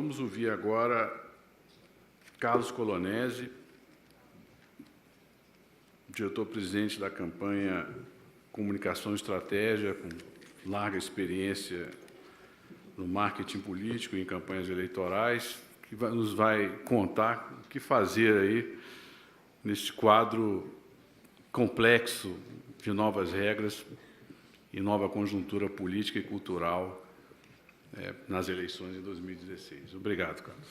vamos ouvir agora Carlos Colonese, diretor-presidente da campanha Comunicação e Estratégia, com larga experiência no marketing político e em campanhas eleitorais, que nos vai contar o que fazer aí neste quadro complexo de novas regras e nova conjuntura política e cultural nas eleições de 2016. Obrigado, Carlos.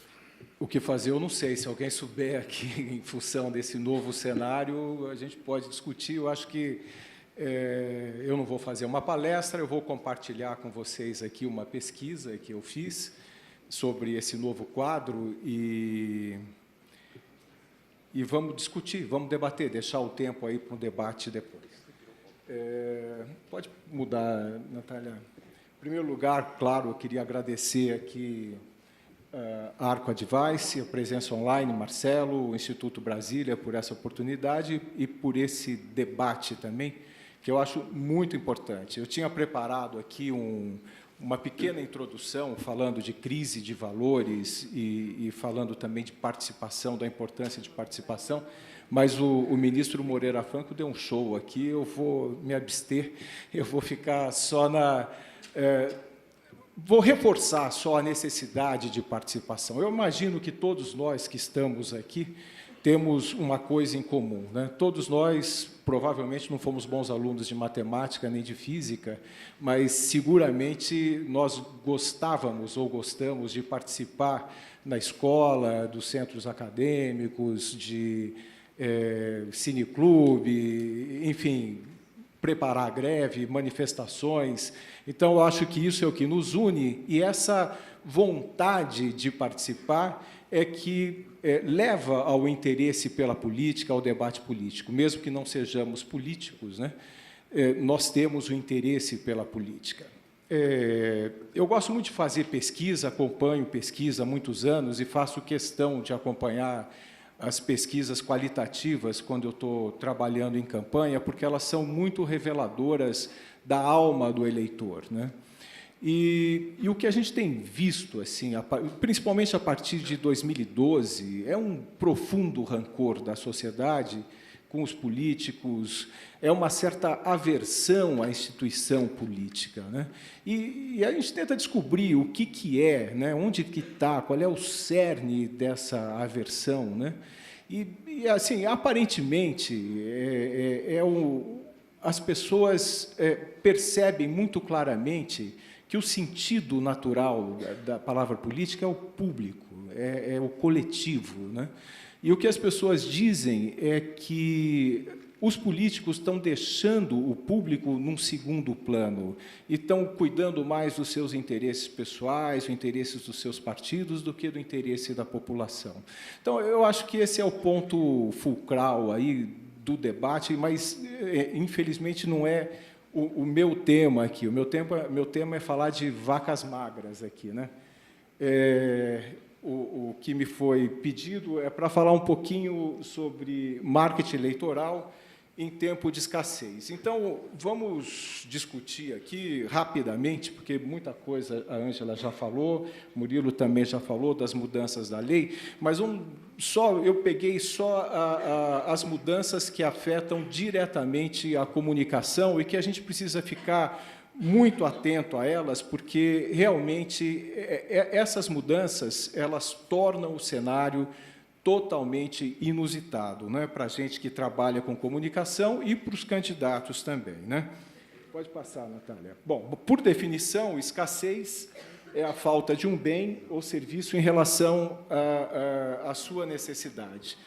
O que fazer, eu não sei. Se alguém souber aqui, em função desse novo cenário, a gente pode discutir. Eu acho que eu não vou fazer uma palestra, eu vou compartilhar com vocês aqui uma pesquisa que eu fiz sobre esse novo quadro e vamos discutir, vamos debater, deixar o tempo aí para um debate depois. Pode mudar, Natália. Em primeiro lugar, claro, eu queria agradecer aqui a Arco Advice, a presença online, Marcelo, o Instituto Brasília, por essa oportunidade e por esse debate também, que eu acho muito importante. Eu tinha preparado aqui uma pequena introdução, falando de crise de valores e falando também de participação, da importância de participação, mas o ministro Moreira Franco deu um show aqui, eu vou me abster, eu vou ficar só na... vou reforçar só a necessidade de participação. Eu imagino que todos nós que estamos aqui temos uma coisa em comum, né? Todos nós, provavelmente, não fomos bons alunos de matemática nem de física, mas, seguramente, nós gostávamos ou gostamos de participar na escola, dos centros acadêmicos, de cineclube, enfim, preparar greve, manifestações. Então, eu acho que isso é o que nos une, e essa vontade de participar é que leva ao interesse pela política, ao debate político. Mesmo que não sejamos políticos, né, nós temos o interesse pela política. Eu gosto muito de fazer pesquisa, acompanho pesquisa há muitos anos e faço questão de acompanhar as pesquisas qualitativas quando eu estou trabalhando em campanha, porque elas são muito reveladoras da alma do eleitor, né? E o que a gente tem visto, assim, principalmente a partir de 2012, é um profundo rancor da sociedade com os políticos, é uma certa aversão à instituição política, né? E a gente tenta descobrir o que é, né? Onde que está, qual é o cerne dessa aversão, né? E assim, aparentemente, as pessoas percebem muito claramente que o sentido natural da palavra política é o público, é o coletivo, né? E o que as pessoas dizem é que os políticos estão deixando o público num segundo plano e estão cuidando mais dos seus interesses pessoais, dos interesses dos seus partidos, do que do interesse da população. Então, eu acho que esse é o ponto fulcral aí do debate, mas, infelizmente, não é o meu tema aqui. O meu tema é falar de vacas magras aqui, né? O que me foi pedido é para falar um pouquinho sobre marketing eleitoral em tempo de escassez. Então, vamos discutir aqui rapidamente, porque muita coisa a Ângela já falou, Murilo também já falou das mudanças da lei, mas eu peguei só as mudanças que afetam diretamente a comunicação e que a gente precisa ficar muito atento a elas, porque, realmente, essas mudanças elas tornam o cenário totalmente inusitado, né, para a gente que trabalha com comunicação e para os candidatos também, né? Pode passar, Natália. Bom, por definição, escassez é a falta de um bem ou serviço em relação à sua necessidade.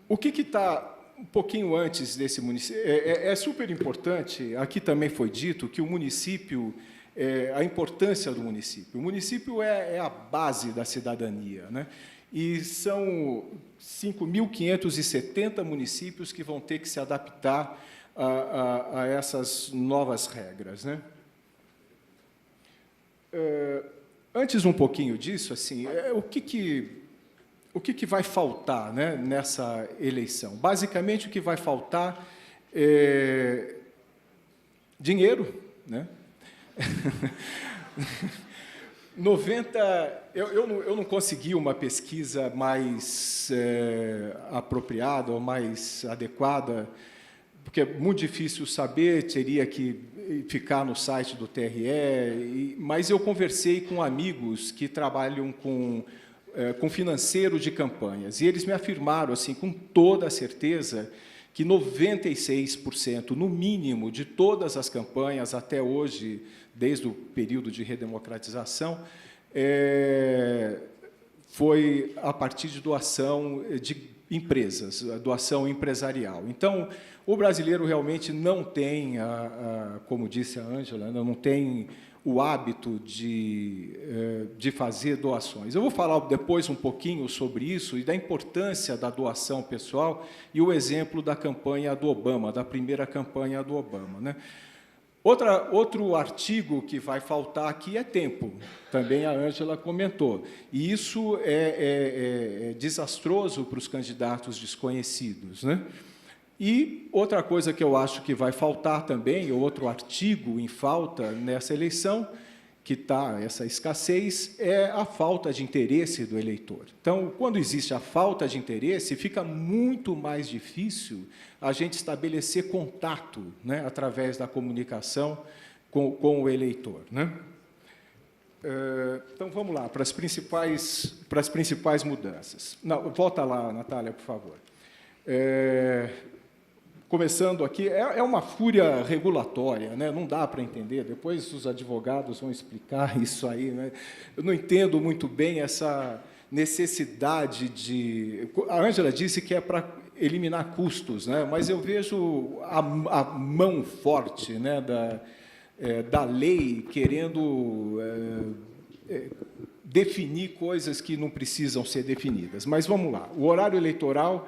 O que está um pouquinho antes desse município? É super importante, aqui também foi dito, que o município... a importância do município. O município é a base da cidadania, né? E são 5.570 municípios que vão ter que se adaptar a essas novas regras, né? Antes um pouquinho disso, assim, o que vai faltar, né, nessa eleição? Basicamente, o que vai faltar é dinheiro, né? eu não consegui uma pesquisa mais apropriada ou mais adequada, porque é muito difícil saber, teria que ficar no site do TRE, mas eu conversei com amigos que trabalham com financeiro de campanhas, e eles me afirmaram, assim, com toda a certeza, que 96%, no mínimo, de todas as campanhas até hoje, desde o período de redemocratização, foi a partir de doação de empresas, doação empresarial. Então, o brasileiro realmente não tem, como disse a Ângela, não tem o hábito de fazer doações. Eu vou falar depois um pouquinho sobre isso e da importância da doação pessoal e o exemplo da campanha do Obama, da primeira campanha do Obama, né? Outro artigo que vai faltar aqui é tempo, também a Ângela comentou, e isso é desastroso para os candidatos desconhecidos, né? E outra coisa que eu acho que vai faltar também, outro artigo em falta nessa eleição, que está essa escassez, é a falta de interesse do eleitor. Então, quando existe a falta de interesse, fica muito mais difícil a gente estabelecer contato, né, através da comunicação com o eleitor, né? Então, vamos lá, para as principais mudanças. Não, volta lá, Natália, por favor. Começando aqui, é uma fúria regulatória, né? Não dá para entender, depois os advogados vão explicar isso aí, né? Eu não entendo muito bem essa necessidade de... A Ângela disse que é para eliminar custos, né? Mas eu vejo a mão forte, né, da lei querendo definir coisas que não precisam ser definidas. Mas vamos lá, o horário eleitoral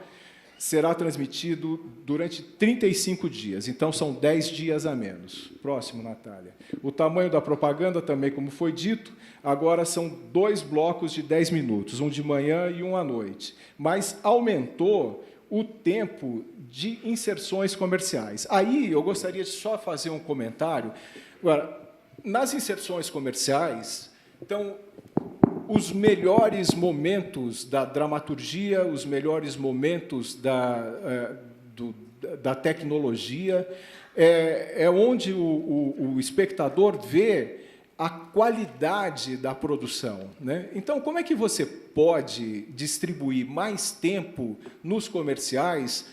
será transmitido durante 35 dias, então são 10 dias a menos. Próximo, Natália. O tamanho da propaganda, também, como foi dito, agora são 2 blocos de 10 minutos, um de manhã e um à noite, mas aumentou o tempo de inserções comerciais. Aí, eu gostaria de só fazer um comentário. Agora, nas inserções comerciais, então, os melhores momentos da dramaturgia, os melhores momentos da tecnologia, é onde o espectador vê a qualidade da produção, né? Então, como é que você pode distribuir mais tempo nos comerciais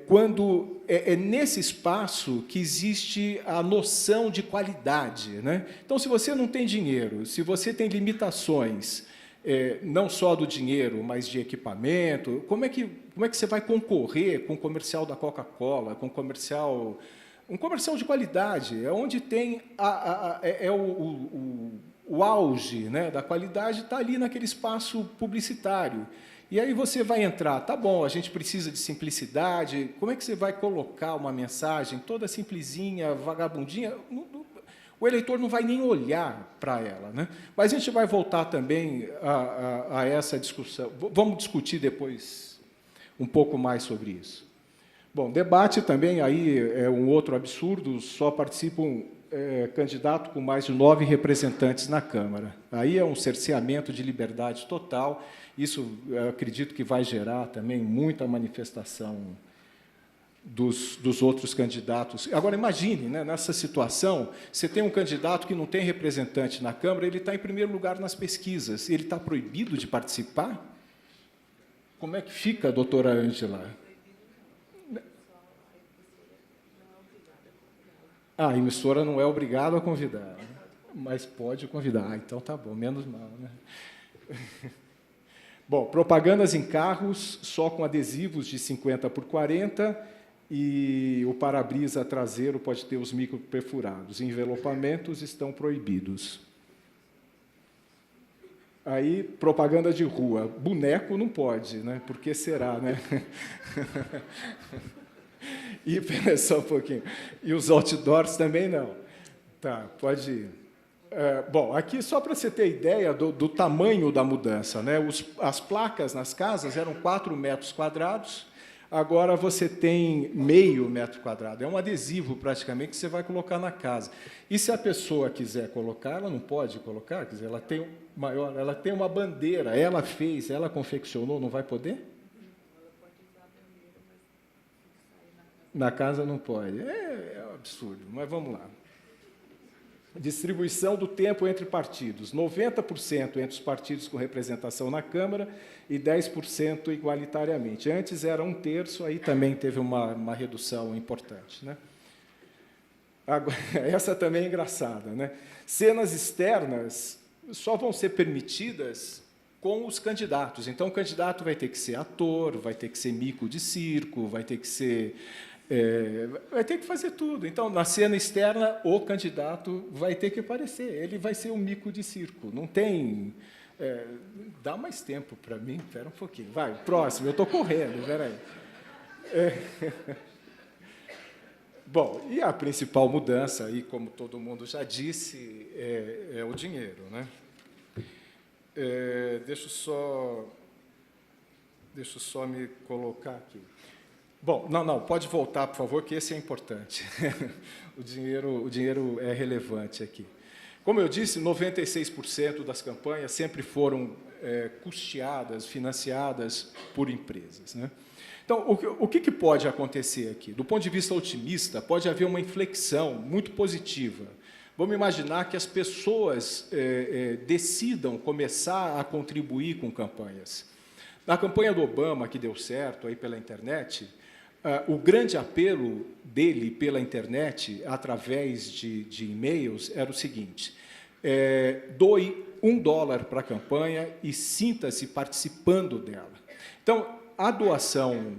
quando é nesse espaço que existe a noção de qualidade, né? Então, se você não tem dinheiro, se você tem limitações, não só do dinheiro, mas de equipamento, como é que você vai concorrer com o comercial da Coca-Cola, com um comercial de qualidade, onde tem o auge, né, da qualidade, está ali naquele espaço publicitário. E aí você vai entrar, tá bom, a gente precisa de simplicidade, como é que você vai colocar uma mensagem toda simplesinha, vagabundinha? O eleitor não vai nem olhar para ela, né? Mas a gente vai voltar também a essa discussão. Vamos discutir depois um pouco mais sobre isso. Bom, debate também aí é um outro absurdo, só participam candidato com mais de 9 representantes na Câmara. Aí é um cerceamento de liberdade total. Isso, eu acredito que vai gerar também muita manifestação dos outros candidatos. Agora, imagine, né, nessa situação, você tem um candidato que não tem representante na Câmara, ele está em primeiro lugar nas pesquisas, ele está proibido de participar? Como é que fica, doutora Ângela? A emissora não é obrigada a convidar, mas pode convidar. Então, tá bom, menos mal, né? Bom, propagandas em carros só com adesivos de 50 por 40 e o para-brisa traseiro pode ter os micro perfurados. Envelopamentos estão proibidos. Aí, propaganda de rua. Boneco não pode, né? Por que será, né? E, pera só um pouquinho. E os outdoors também não. Tá, pode ir. Bom, aqui só para você ter ideia do tamanho da mudança, né? As placas nas casas eram 4 metros quadrados, Agora você tem meio metro quadrado, é um adesivo praticamente que você vai colocar na casa. E se a pessoa quiser colocar, ela não pode colocar, quer dizer, ela tem maior, ela tem uma bandeira, ela fez, ela confeccionou, não vai poder? Na casa não pode. É um absurdo, mas vamos lá. Distribuição do tempo entre partidos. 90% entre os partidos com representação na Câmara e 10% igualitariamente. Antes era 1/3, aí também teve uma redução importante, né? Agora, essa também é engraçada, né? Cenas externas só vão ser permitidas com os candidatos. Então, o candidato vai ter que ser ator, vai ter que ser mico de circo, vai ter que ser... vai ter que fazer tudo. Então, na cena externa, o candidato vai ter que aparecer. Ele vai ser um mico de circo. Não tem... dá mais tempo para mim? Espera um pouquinho. Vai, próximo. Eu estou correndo. Espera aí. Bom, e a principal mudança, aí, como todo mundo já disse, é o dinheiro, né? Deixa eu só me colocar aqui. Bom, não, pode voltar, por favor, que esse é importante. O dinheiro é relevante aqui. Como eu disse, 96% das campanhas sempre foram custeadas, financiadas por empresas, né? Então, o que pode acontecer aqui? Do ponto de vista otimista, pode haver uma inflexão muito positiva. Vamos imaginar que as pessoas decidam começar a contribuir com campanhas. Na campanha do Obama, que deu certo aí pela internet, o grande apelo dele pela internet, através de e-mails, era o seguinte: doe $1 para a campanha e sinta-se participando dela. Então, a doação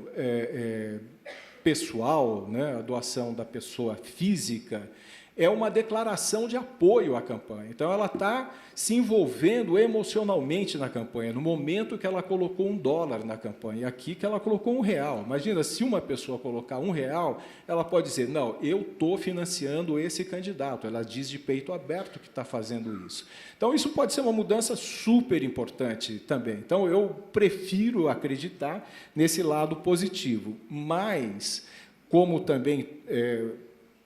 pessoal, né, a doação da pessoa física, é uma declaração de apoio à campanha. Então, ela está se envolvendo emocionalmente na campanha, no momento que ela colocou $1 na campanha, aqui que ela colocou R$1. Imagina, se uma pessoa colocar R$1, ela pode dizer, não, eu estou financiando esse candidato. Ela diz de peito aberto que está fazendo isso. Então, isso pode ser uma mudança super importante também. Então, eu prefiro acreditar nesse lado positivo. Mas, como também...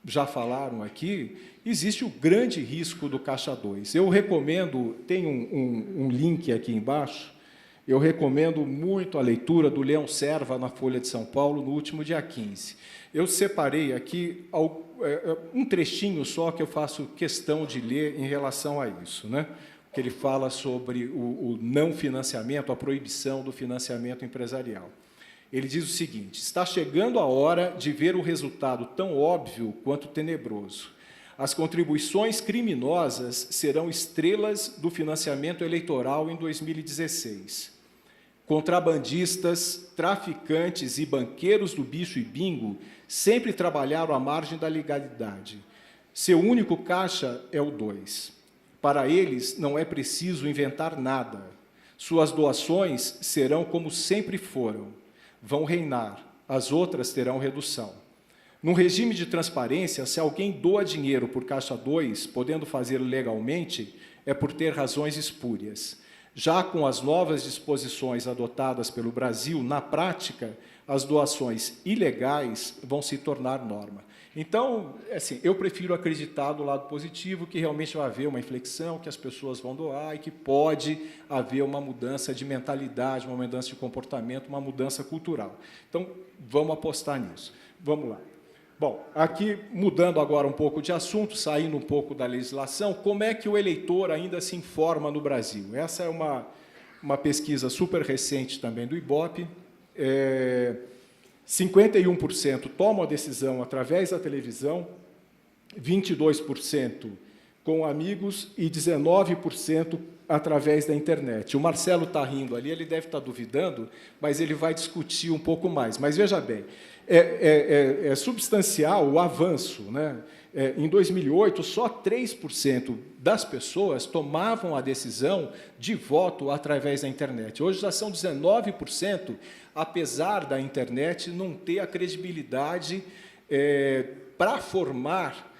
já falaram aqui, existe o grande risco do Caixa 2. Eu recomendo, tem um link aqui embaixo, eu recomendo muito a leitura do Leão Serva na Folha de São Paulo, no último dia 15. Eu separei aqui um trechinho só que eu faço questão de ler em relação a isso, né? Que ele fala sobre o não financiamento, a proibição do financiamento empresarial. Ele diz o seguinte: está chegando a hora de ver o resultado tão óbvio quanto tenebroso. As contribuições criminosas serão estrelas do financiamento eleitoral em 2016. Contrabandistas, traficantes e banqueiros do bicho e bingo sempre trabalharam à margem da legalidade. Seu único caixa é o 2. Para eles, não é preciso inventar nada. Suas doações serão como sempre foram. Vão reinar, as outras terão redução. Num regime de transparência, se alguém doa dinheiro por Caixa 2, podendo fazê-lo legalmente, é por ter razões espúrias. Já com as novas disposições adotadas pelo Brasil, na prática, as doações ilegais vão se tornar norma. Então, assim, eu prefiro acreditar do lado positivo, que realmente vai haver uma inflexão, que as pessoas vão doar e que pode haver uma mudança de mentalidade, uma mudança de comportamento, uma mudança cultural. Então, vamos apostar nisso. Vamos lá. Bom, aqui, mudando agora um pouco de assunto, saindo um pouco da legislação, como é que o eleitor ainda se informa no Brasil? Essa é uma pesquisa super recente também do IBOPE. 51% tomam a decisão através da televisão, 22% com amigos e 19% através da internet. O Marcelo está rindo ali, ele deve estar duvidando, mas ele vai discutir um pouco mais. Mas, veja bem, é substancial o avanço, né? Em 2008, só 3% das pessoas tomavam a decisão de voto através da internet. Hoje já são 19%, apesar da internet não ter a credibilidade para formar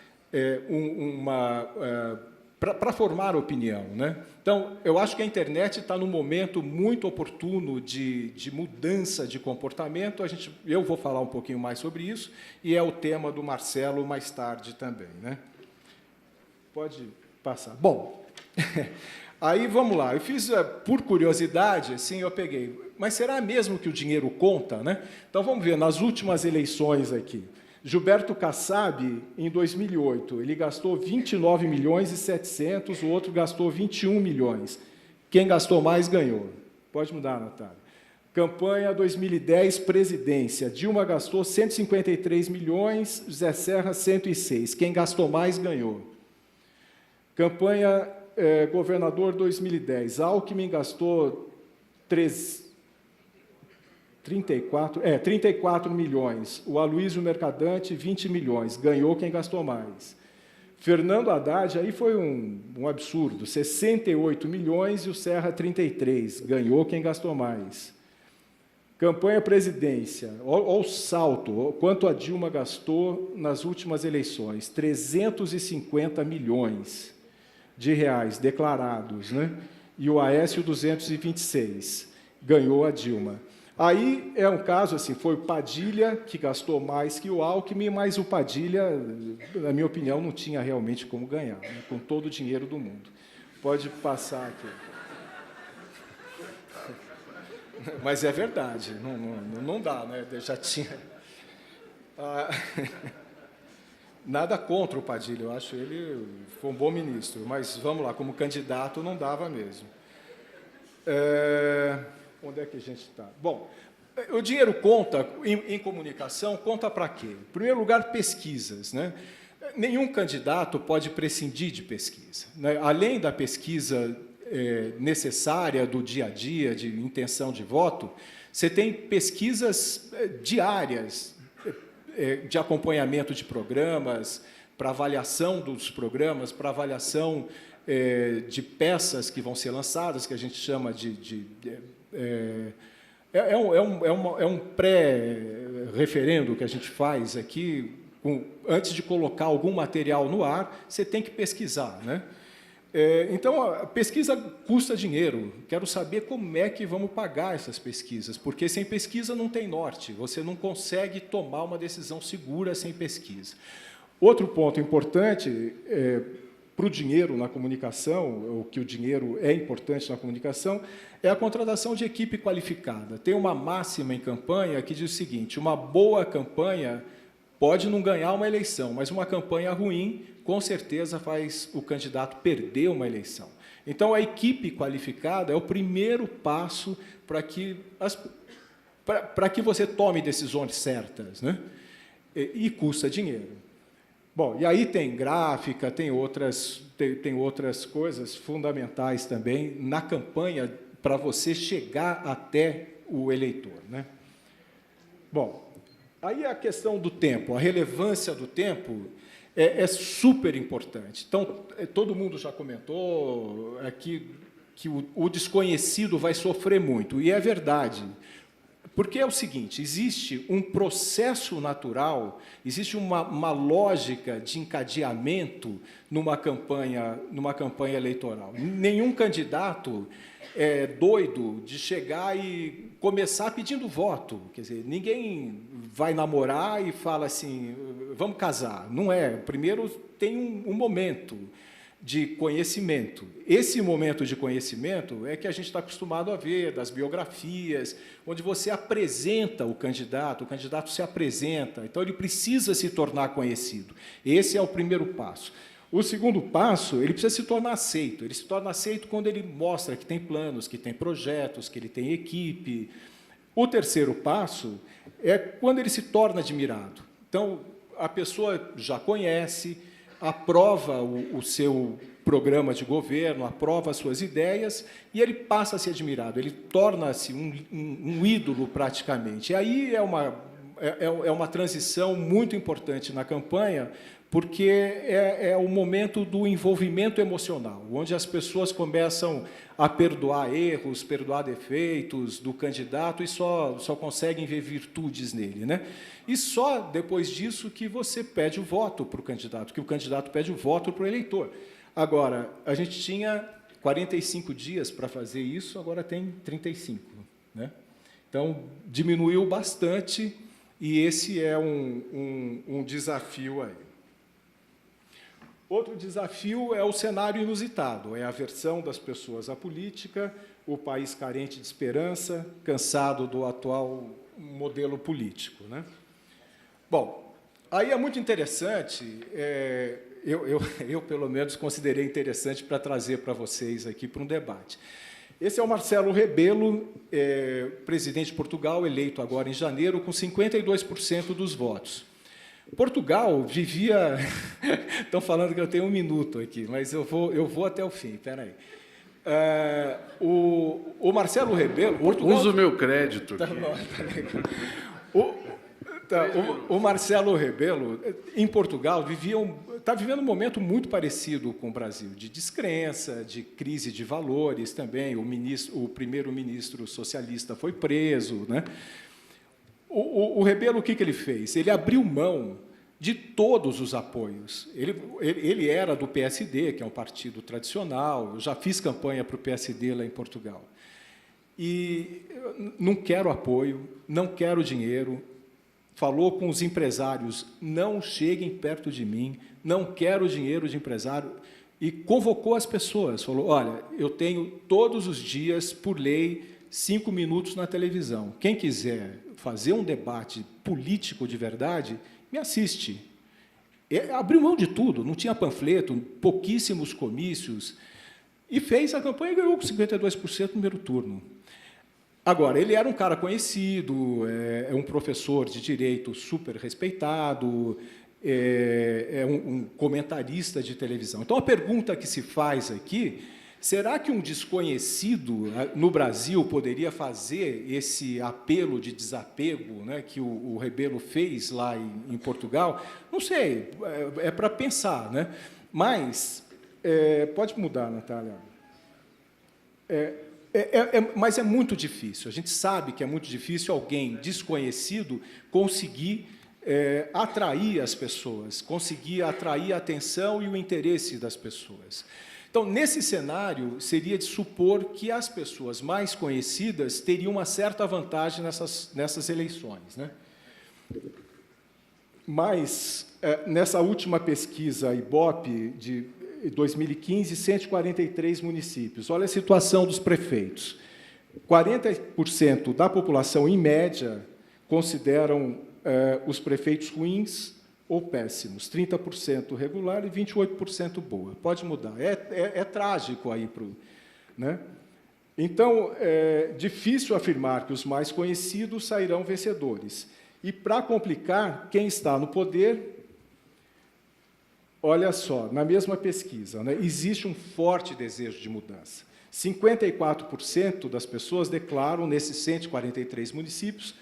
para formar opinião, né? Então, eu acho que a internet está num momento muito oportuno de mudança de comportamento. Eu vou falar um pouquinho mais sobre isso, e é o tema do Marcelo mais tarde também, né? Pode passar. Bom, aí vamos lá. Eu fiz, por curiosidade, assim, eu peguei. Mas será mesmo que o dinheiro conta, né? Então, vamos ver, nas últimas eleições aqui. Gilberto Kassab, em 2008, ele gastou 29 milhões e 700, o outro gastou 21 milhões. Quem gastou mais ganhou. Pode mudar, Natália. Campanha 2010, presidência. Dilma gastou 153 milhões, José Serra 106. Quem gastou mais ganhou. Campanha governador 2010. Alckmin gastou 34 milhões. O Aloysio Mercadante, 20 milhões. Ganhou quem gastou mais. Fernando Haddad, aí foi um absurdo, 68 milhões e o Serra, 33. Ganhou quem gastou mais. Campanha presidência. Olha o salto, quanto a Dilma gastou nas últimas eleições. 350 milhões de reais declarados, né? E o Aécio, 226. Ganhou a Dilma. Aí é um caso assim, foi o Padilha que gastou mais que o Alckmin, mas o Padilha, na minha opinião, não tinha realmente como ganhar, né, com todo o dinheiro do mundo. Pode passar aqui. Mas é verdade, não dá, né? Já tinha. Nada contra o Padilha, eu acho ele foi um bom ministro, mas vamos lá, como candidato não dava mesmo. Onde é que a gente está? Bom, o dinheiro conta, em comunicação, conta para quê? Em primeiro lugar, pesquisas, né? Nenhum candidato pode prescindir de pesquisa, né? Além da pesquisa necessária do dia a dia, de intenção de voto, você tem pesquisas diárias de acompanhamento de programas, para avaliação dos programas, para avaliação de peças que vão ser lançadas, que a gente chama é um pré-referendo que a gente faz aqui, antes de colocar algum material no ar, você tem que pesquisar, né? Então, a pesquisa custa dinheiro. Quero saber como é que vamos pagar essas pesquisas, porque sem pesquisa não tem norte, você não consegue tomar uma decisão segura sem pesquisa. Outro ponto importante para o dinheiro na comunicação, o que o dinheiro é importante na comunicação, é a contratação de equipe qualificada. Tem uma máxima em campanha que diz o seguinte: uma boa campanha pode não ganhar uma eleição, mas uma campanha ruim, com certeza, faz o candidato perder uma eleição. Então, a equipe qualificada é o primeiro passo para que você tome decisões certas, né? E custa dinheiro. Bom, e aí tem gráfica, tem outras coisas fundamentais também na campanha para você chegar até o eleitor, né? Bom, aí a questão do tempo, a relevância do tempo é super importante. Então, todo mundo já comentou aqui que o desconhecido vai sofrer muito, e é verdade. Porque é o seguinte, existe um processo natural, existe uma lógica de encadeamento numa campanha eleitoral. Nenhum candidato é doido de chegar e começar pedindo voto. Quer dizer, ninguém vai namorar e fala assim, vamos casar. Não é. Primeiro tem um momento de conhecimento. Esse momento de conhecimento é que a gente está acostumado a ver, das biografias, onde você apresenta o candidato se apresenta, então ele precisa se tornar conhecido. Esse é o primeiro passo. O segundo passo, ele precisa se tornar aceito. Ele se torna aceito quando ele mostra que tem planos, que tem projetos, que ele tem equipe. O terceiro passo é quando ele se torna admirado. Então, a pessoa já conhece, aprova o seu programa de governo, aprova as suas ideias, e ele passa a ser admirado, ele torna-se um ídolo praticamente. E aí é uma transição muito importante na campanha, porque é o momento do envolvimento emocional, onde as pessoas começam a perdoar erros, perdoar defeitos do candidato e só conseguem ver virtudes nele, né? E só depois disso que você pede o voto para o candidato, que o candidato pede o voto para o eleitor. Agora, a gente tinha 45 dias para fazer isso, agora tem 35. Né? Então, diminuiu bastante, e esse é um desafio aí. Outro desafio é o cenário inusitado, é a aversão das pessoas à política, o país carente de esperança, cansado do atual modelo político. Né? Bom, aí é muito interessante, eu, pelo menos, considerei interessante para trazer para vocês aqui para um debate. Esse é o Marcelo Rebelo, presidente de Portugal, eleito agora em janeiro, com 52% dos votos. Portugal vivia... Estão falando que eu tenho 1 minuto aqui, mas eu vou até o fim, espera aí. O Marcelo Rebelo... Portugal... Usa o meu crédito. Tá bom, tá legal. O Marcelo Rebelo, em Portugal, está vivendo um momento muito parecido com o Brasil, de descrença, de crise de valores também. O primeiro-ministro socialista foi preso. Né? O Rebelo, o que ele fez? Ele abriu mão de todos os apoios. Ele era do PSD, que é um partido tradicional, eu já fiz campanha para o PSD lá em Portugal. E não quero apoio, não quero dinheiro. Falou com os empresários, não cheguem perto de mim, não quero dinheiro de empresário, e convocou as pessoas, falou, olha, eu tenho todos os dias, por lei, 5 minutos na televisão. Quem quiser fazer um debate político de verdade, me assiste. Abriu mão de tudo, não tinha panfleto, pouquíssimos comícios, e fez a campanha e ganhou com 52% no primeiro turno. Agora, ele era um cara conhecido, é um professor de direito super respeitado, é um comentarista de televisão. Então, a pergunta que se faz aqui, será que um desconhecido no Brasil poderia fazer esse apelo de desapego, né, que o Rebelo fez lá em Portugal? Não sei, é para pensar. Né? Mas, pode mudar, Natália. Mas é muito difícil. A gente sabe que é muito difícil alguém desconhecido conseguir atrair as pessoas, conseguir atrair a atenção e o interesse das pessoas. Então, nesse cenário, seria de supor que as pessoas mais conhecidas teriam uma certa vantagem nessas eleições. Né? Mas, nessa última pesquisa Ibope, de 2015, 143 municípios. Olha a situação dos prefeitos. 40% da população, em média, consideram os prefeitos ruins ou péssimos. 30% regular e 28% boa. Pode mudar. É trágico aí. Né? Então, é difícil afirmar que os mais conhecidos sairão vencedores. E, para complicar, quem está no poder... Olha só, na mesma pesquisa, né, existe um forte desejo de mudança. 54% das pessoas declaram, nesses 143 municípios,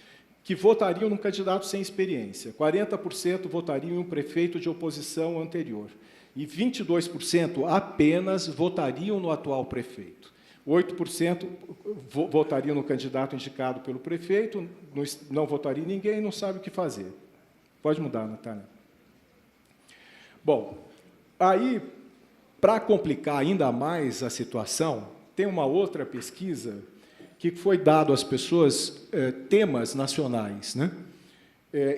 que votariam num candidato sem experiência. 40% votariam em um prefeito de oposição anterior. E 22% apenas votariam no atual prefeito. 8% votariam no candidato indicado pelo prefeito, não votaria em ninguém, não sabe o que fazer. Pode mudar, Natália. Bom, aí, para complicar ainda mais a situação, tem uma outra pesquisa que foi dado às pessoas temas nacionais, né?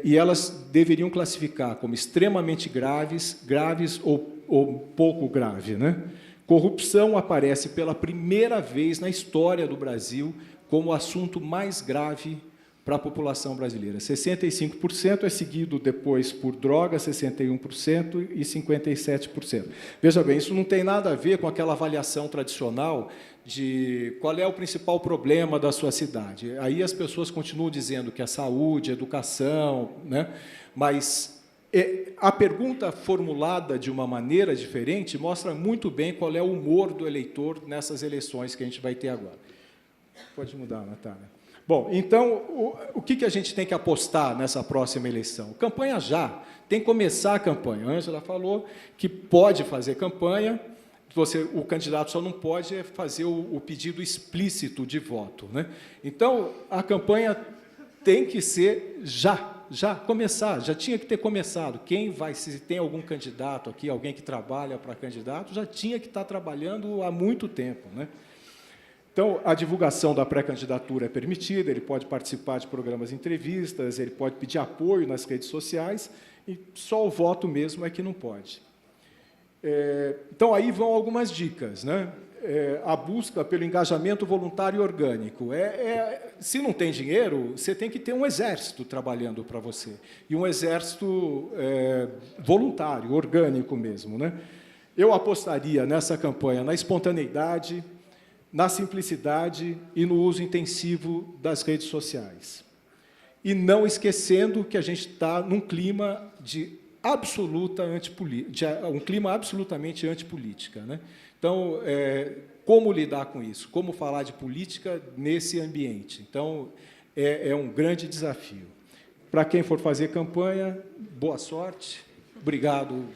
E elas deveriam classificar como extremamente graves, graves ou pouco grave. Né? Corrupção aparece pela primeira vez na história do Brasil como o assunto mais grave para a população brasileira. 65% é seguido depois por droga, 61% e 57%. Veja bem, isso não tem nada a ver com aquela avaliação tradicional de qual é o principal problema da sua cidade. Aí as pessoas continuam dizendo que é saúde, educação, né? Mas a pergunta formulada de uma maneira diferente mostra muito bem qual é o humor do eleitor nessas eleições que a gente vai ter agora. Pode mudar, Natália. Bom, então, o que a gente tem que apostar nessa próxima eleição? Campanha já, tem que começar a campanha. A Ângela falou que pode fazer campanha, o candidato só não pode fazer o pedido explícito de voto. Né? Então, a campanha tem que ser já, já tinha que ter começado. Se tem algum candidato aqui, alguém que trabalha para candidato, já tinha que estar trabalhando há muito tempo, né? Então, a divulgação da pré-candidatura é permitida, ele pode participar de programas de entrevistas, ele pode pedir apoio nas redes sociais, e só o voto mesmo é que não pode. Então, aí vão algumas dicas, né? A busca pelo engajamento voluntário e orgânico. Se não tem dinheiro, você tem que ter um exército trabalhando para você, e um exército voluntário, orgânico mesmo, né? Eu apostaria nessa campanha na espontaneidade, na simplicidade e no uso intensivo das redes sociais. E não esquecendo que a gente está num clima de um clima absolutamente antipolítica, né? Então, como lidar com isso? Como falar de política nesse ambiente? Então, é um grande desafio. Para quem for fazer campanha, boa sorte. Obrigado